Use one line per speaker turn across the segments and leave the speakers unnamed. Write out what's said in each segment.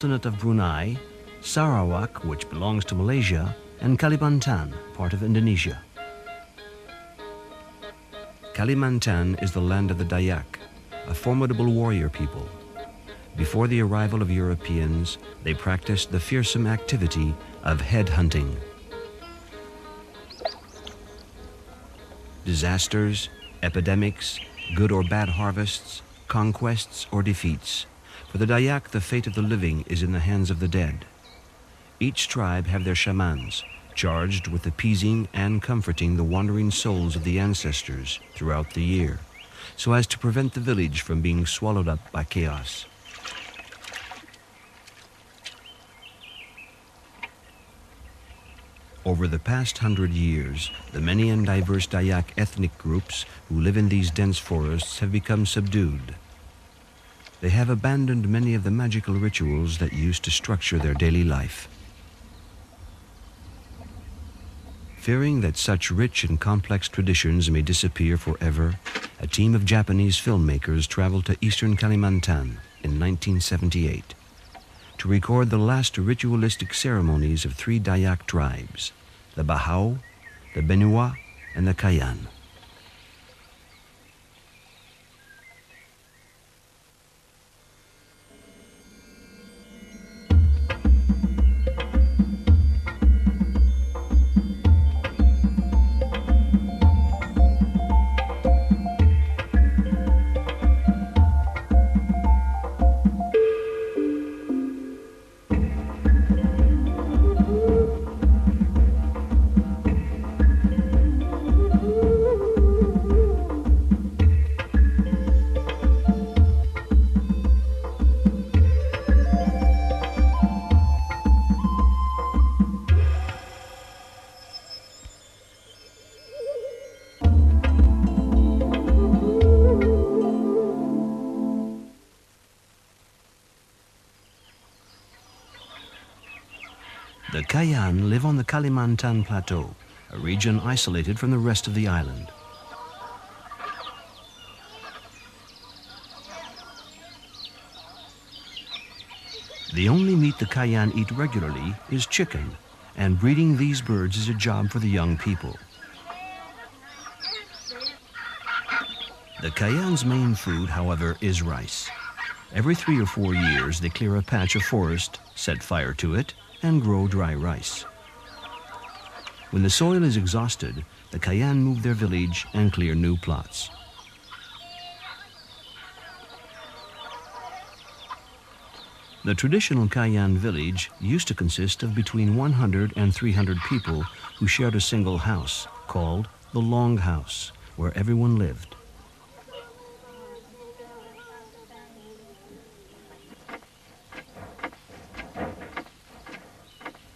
Sultanate of Brunei, Sarawak, which belongs to Malaysia, and Kalimantan, part of Indonesia. Kalimantan is the land of the Dayak, a formidable warrior people. Before the arrival of Europeans, they practiced the fearsome activity of headhunting. Disasters, epidemics, good or bad harvests, conquests or defeats. For the Dayak, the fate of the living is in the hands of the dead. Each tribe have their shamans, charged with appeasing and comforting the wandering souls of the ancestors throughout the year, so as to prevent the village from being swallowed up by chaos. Over the past 100 years, the many and diverse Dayak ethnic groups who live in these dense forests have become subdued. They have abandoned many of the magical rituals that used to structure their daily life. Fearing that such rich and complex traditions may disappear forever, a team of Japanese filmmakers traveled to eastern Kalimantan in 1978 to record the last ritualistic ceremonies of 3 Dayak tribes, the Bahau, the Benua, and the Kayan. The Kayan live on the Kalimantan Plateau, a region isolated from the rest of the island. The only meat the Kayan eat regularly is chicken, and breeding these birds is a job for the young people. The Kayan's main food, however, is rice. Every 3 or 4 years, they clear a patch of forest, set fire to it, and grow dry rice. When the soil is exhausted, the Kayan move their village and clear new plots. The traditional Kayan village used to consist of between 100 and 300 people who shared a single house, called the Long House, where everyone lived.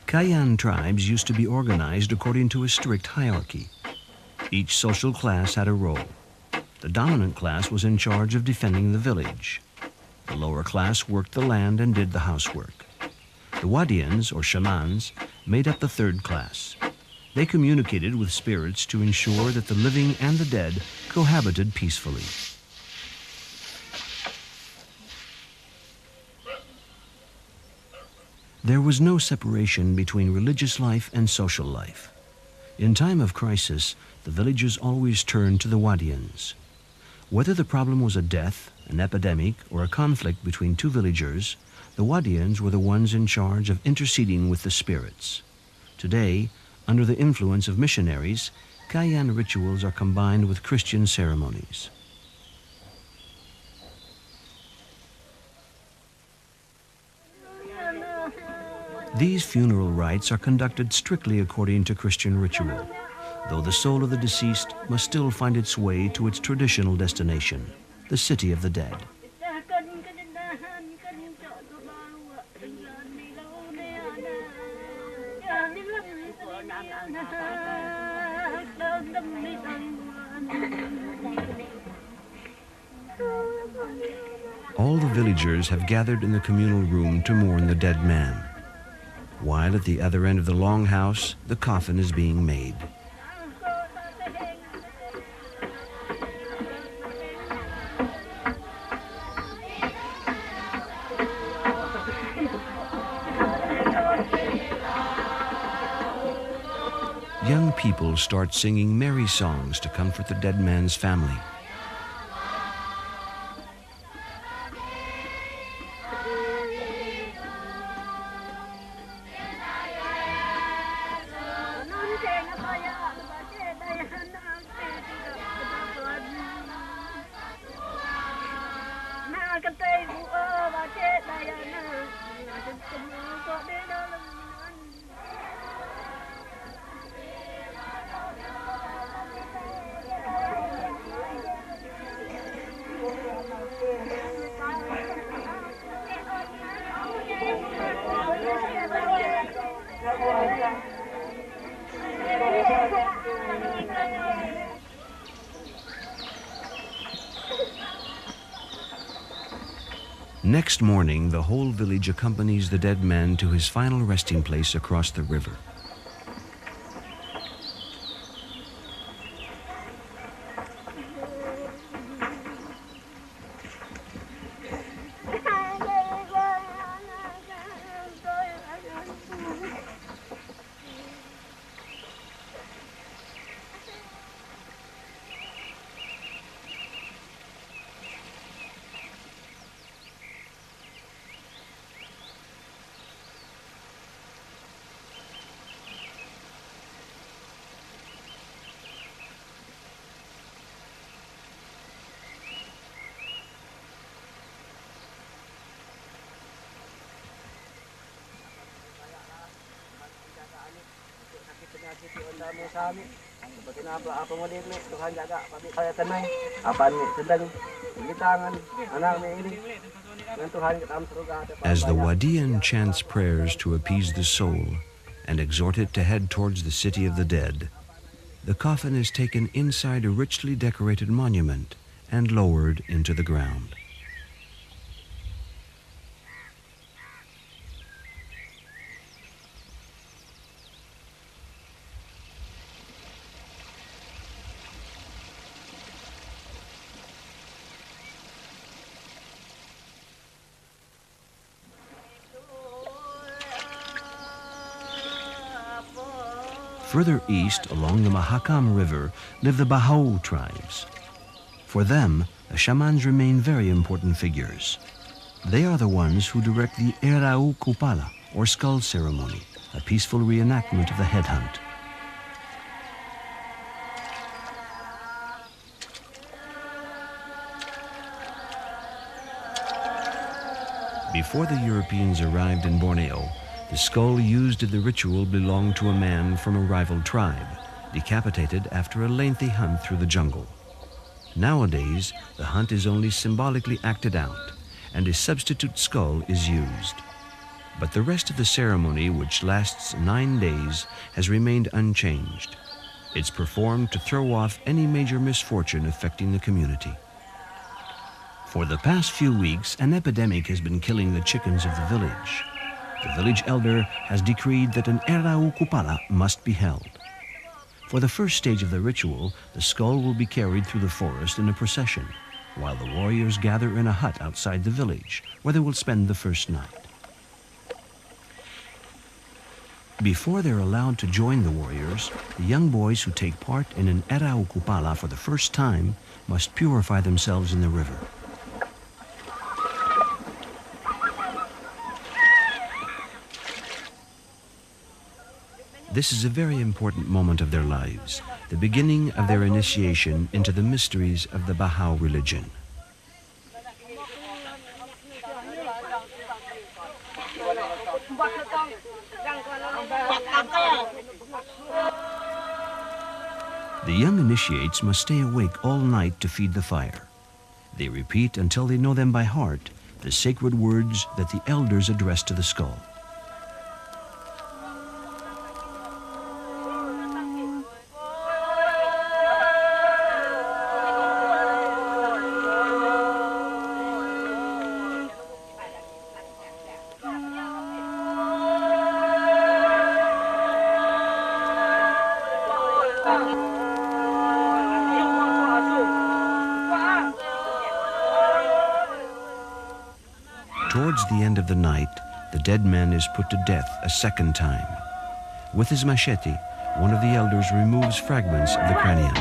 Kayan tribes used to be organized according to a strict hierarchy. Each social class had a role. The dominant class was in charge of defending the village. The lower class worked the land and did the housework. The Wadians, or shamans, made up the third class. They communicated with spirits to ensure that the living and the dead cohabited peacefully. There was no separation between religious life and social life. In time of crisis, the villagers always turned to the Wadians. Whether the problem was a death, an epidemic, or a conflict between 2 villagers, the Wadians were the ones in charge of interceding with the spirits. Today, under the influence of missionaries, Kayan rituals are combined with Christian ceremonies. These funeral rites are conducted strictly according to Christian ritual, though the soul of the deceased must still find its way to its traditional destination, the city of the dead. All the villagers have gathered in the communal room to mourn the dead man, while at the other end of the long house, the coffin is being made. young people start singing merry songs to comfort the dead man's family. Next morning, the whole village accompanies the dead man to his final resting place across the river. As the Wadian chants prayers to appease the soul and exhort it to head towards the city of the dead, the coffin is taken inside a richly decorated monument and lowered into the ground. Further east, along the Mahakam River, live the Bahau tribes. For them, the shamans remain very important figures. They are the ones who direct the Erau Kupala, or skull ceremony, a peaceful reenactment of the headhunt. Before the Europeans arrived in Borneo, the skull used in the ritual belonged to a man from a rival tribe, decapitated after a lengthy hunt through the jungle. Nowadays, the hunt is only symbolically acted out, and a substitute skull is used. But the rest of the ceremony, which lasts 9 days, has remained unchanged. It's performed to throw off any major misfortune affecting the community. For the past few weeks, an epidemic has been killing the chickens of the village. The village elder has decreed that an Erau Kupala must be held. For the first stage of the ritual, the skull will be carried through the forest in a procession, while the warriors gather in a hut outside the village, where they will spend the first night. Before they're allowed to join the warriors, the young boys who take part in an Erau Kupala for the first time must purify themselves in the river. This is a very important moment of their lives, the beginning of their initiation into the mysteries of the Bahau religion. The young initiates must stay awake all night to feed the fire. They repeat until they know them by heart the sacred words that the elders address to the skull. Towards the end of the night, the dead man is put to death a second time. With his machete, one of the elders removes fragments of the cranium.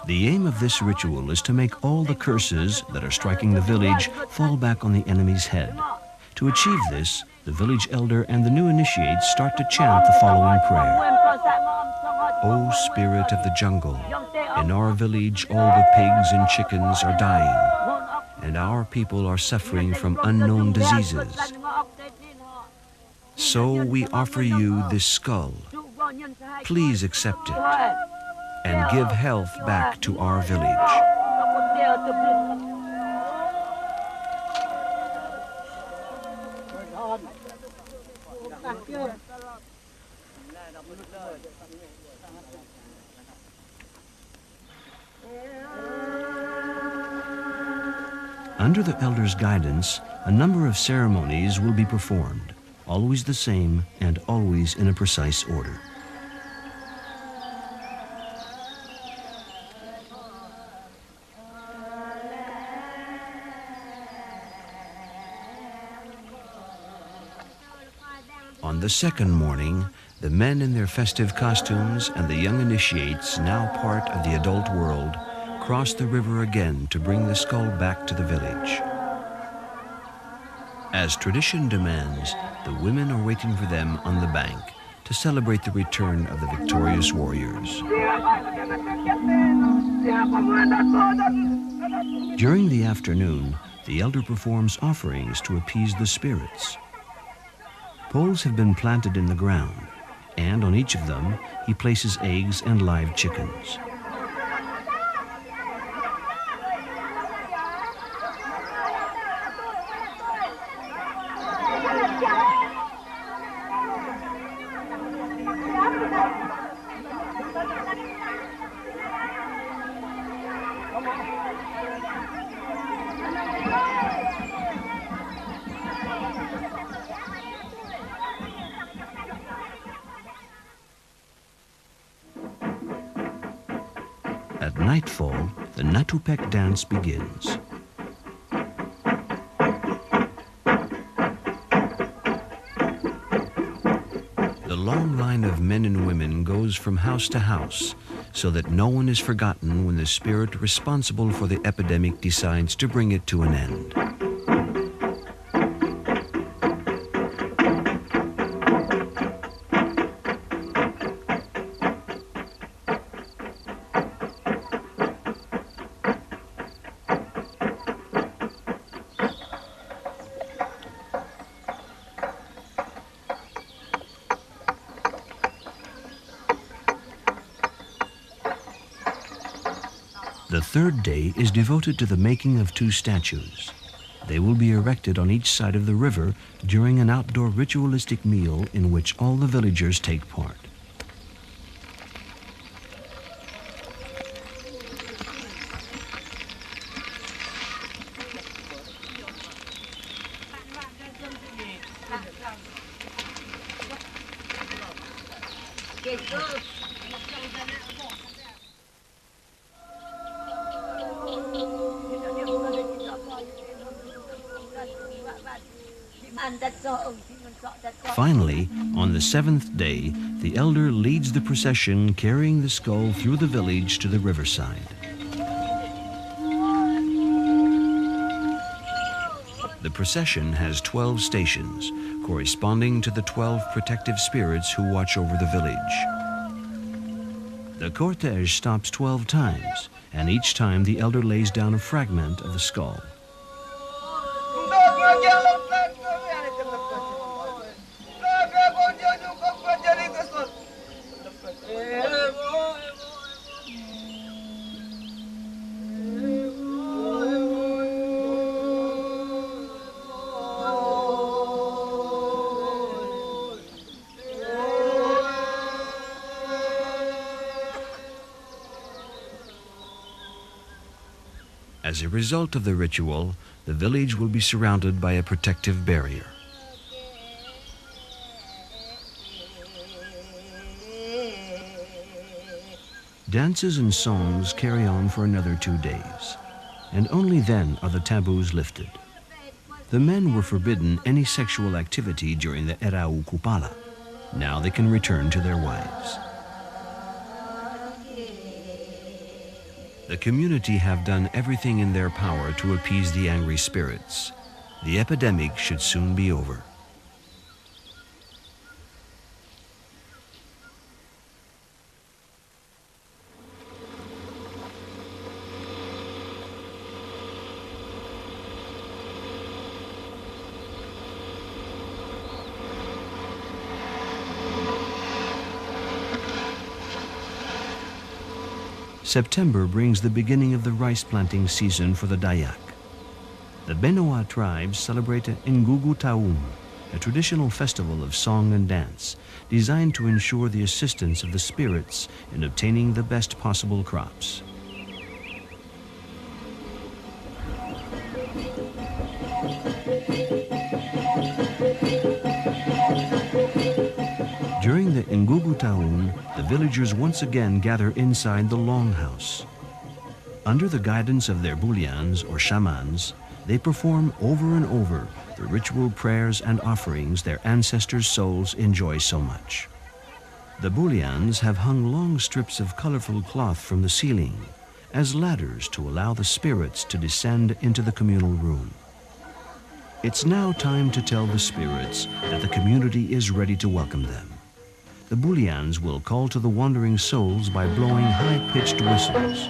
The aim of this ritual is to make all the curses that are striking the village fall back on the enemy's head. To achieve this, the village elder and the new initiates start to chant the following prayer. O spirit of the jungle, in our village all the pigs and chickens are dying, and our people are suffering from unknown diseases. So we offer you this skull. Please accept it and give health back to our village. Under the elder's guidance, a number of ceremonies will be performed, always the same and always in a precise order. On the second morning, the men in their festive costumes and the young initiates, now part of the adult world, cross the river again to bring the skull back to the village. As tradition demands, the women are waiting for them on the bank to celebrate the return of the victorious warriors. During the afternoon, the elder performs offerings to appease the spirits. Poles have been planted in the ground, and on each of them he places eggs and live chickens. At nightfall, the Natupek dance begins. The long line of men and women goes from house to house so that no one is forgotten when the spirit responsible for the epidemic decides to bring it to an end. The third day is devoted to the making of two statues. They will be erected on each side of the river during an outdoor ritualistic meal in which all the villagers take part. Finally, on the seventh day, the elder leads the procession carrying the skull through the village to the riverside. The procession has 12 stations, corresponding to the 12 protective spirits who watch over the village. The cortege stops 12 times, and each time the elder lays down a fragment of the skull. As a result of the ritual, the village will be surrounded by a protective barrier. Dances and songs carry on for another 2 days, and only then are the taboos lifted. The men were forbidden any sexual activity during the Erau Kupala. Now they can return to their wives. The community have done everything in their power to appease the angry spirits. The epidemic should soon be over. September brings the beginning of the rice planting season for the Dayak. The Benoa tribes celebrate Ngugu Taum, a traditional festival of song and dance designed to ensure the assistance of the spirits in obtaining the best possible crops. During the Ngugu Taun, the villagers once again gather inside the longhouse. Under the guidance of their bulians or shamans, they perform over and over the ritual prayers and offerings their ancestors' souls enjoy so much. The bulians have hung long strips of colorful cloth from the ceiling as ladders to allow the spirits to descend into the communal room. It's now time to tell the spirits that the community is ready to welcome them. The bulians will call to the wandering souls by blowing high-pitched whistles.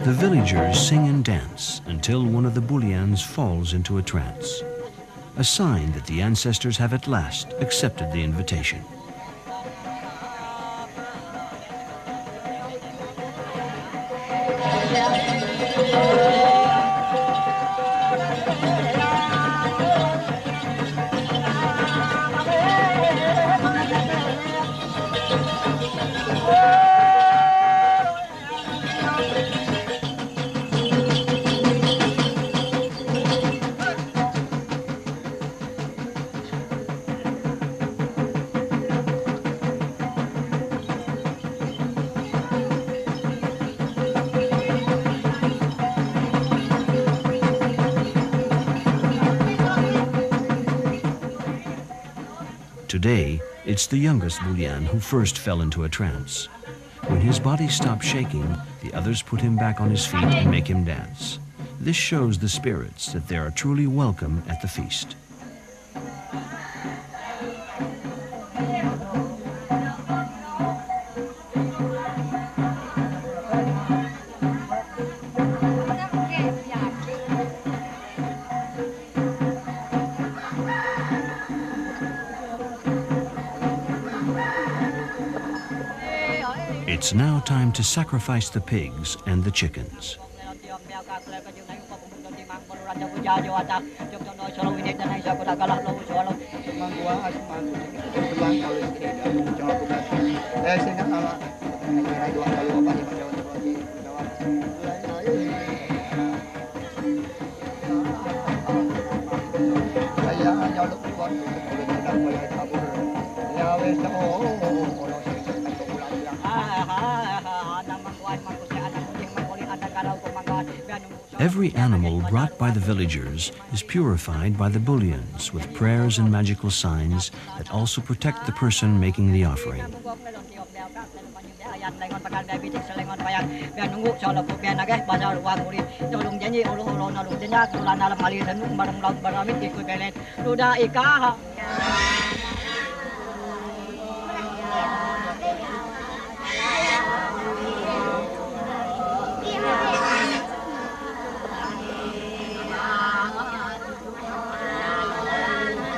The villagers sing and dance until one of the bulians falls into a trance, a sign that the ancestors have at last accepted the invitation. Today, it's the youngest bulian who first fell into a trance. When his body stops shaking, the others put him back on his feet and make him dance. This shows the spirits that they are truly welcome at the feast. It's now time to sacrifice the pigs and the chickens. Every animal brought by the villagers is purified by the bullions with prayers and magical signs that also protect the person making the offering.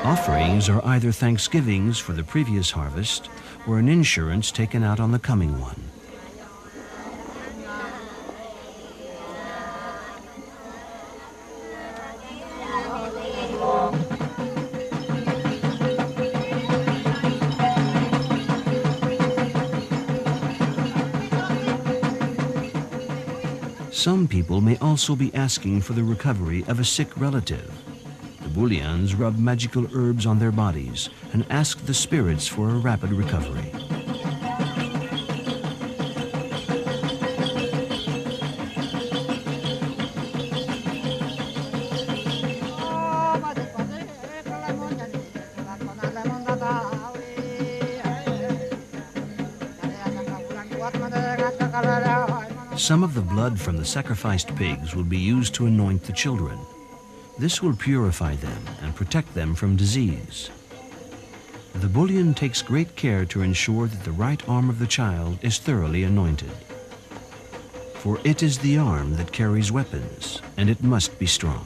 Offerings are either thanksgivings for the previous harvest or an insurance taken out on the coming one. Some people may also be asking for the recovery of a sick relative. The Bullians rub magical herbs on their bodies and ask the spirits for a rapid recovery. Some of the blood from the sacrificed pigs will be used to anoint the children. This will purify them and protect them from disease. The bullion takes great care to ensure that the right arm of the child is thoroughly anointed. For it is the arm that carries weapons, and it must be strong.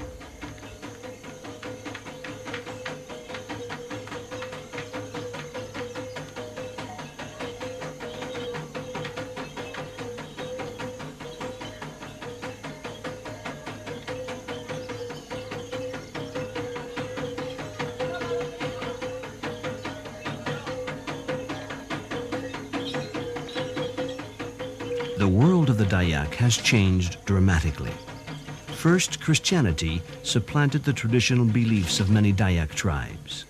The world of the Dayak has changed dramatically. First, Christianity supplanted the traditional beliefs of many Dayak tribes.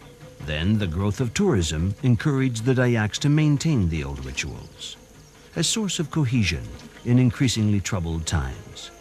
Then, the growth of tourism encouraged the Dayaks to maintain the old rituals, a source of cohesion in increasingly troubled times.